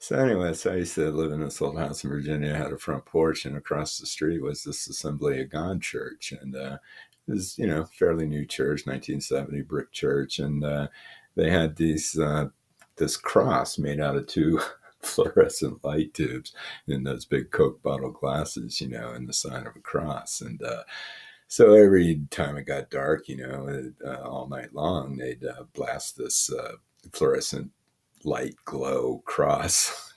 So anyway, so I used to live in this old house in Virginia. I had a front porch, and across the street was this Assembly of God church, and it was fairly new church, 1970 brick church, and they had this cross made out of two fluorescent light tubes in those big Coke bottle glasses, and the sign of a cross, and so every time it got dark, all night long, they'd blast this fluorescent light glow cross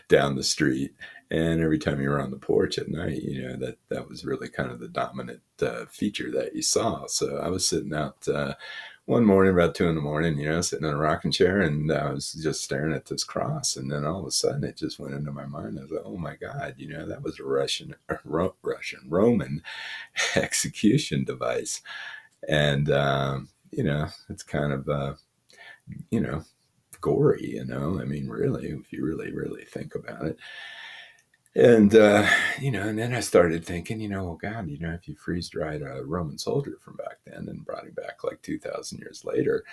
down the street. And every time you were on the porch at night, that was really kind of the dominant feature that you saw. So I was sitting out one morning about 2 in the morning, sitting in a rocking chair, and I was just staring at this cross. And then all of a sudden, it just went into my mind. I was like, "Oh my God, that was a Roman execution device." And it's kind of you know gory, I mean, really, if you really, really think about it. And, and then I started thinking, well, God, if you freeze dried a Roman soldier from back then and brought him back like 2,000 years later,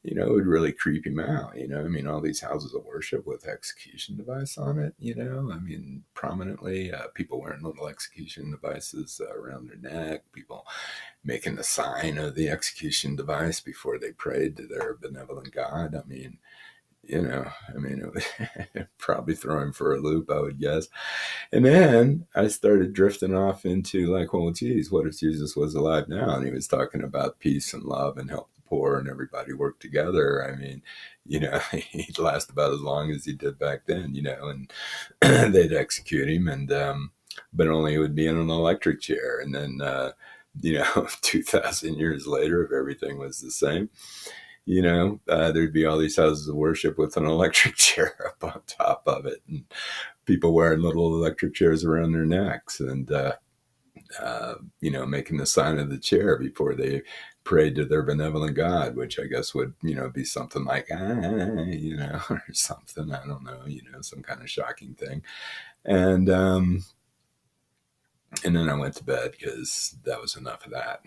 it would really creep him out. I mean, all these houses of worship with execution device on it, I mean, prominently, people wearing little execution devices around their neck, people making the sign of the execution device before they prayed to their benevolent God. It would probably throw him for a loop, I would guess. And then I started drifting off into like, well, geez, what if Jesus was alive now? And he was talking about peace and love and help the poor and everybody work together. I mean, he'd last about as long as he did back then, and they'd execute him, and but only it would be in an electric chair. And then, 2,000 years later, if everything was the same, there'd be all these houses of worship with an electric chair up on top of it, and people wearing little electric chairs around their necks, and making the sign of the chair before they prayed to their benevolent God, which I guess would be something like or something. I don't know, some kind of shocking thing, and then I went to bed because that was enough of that.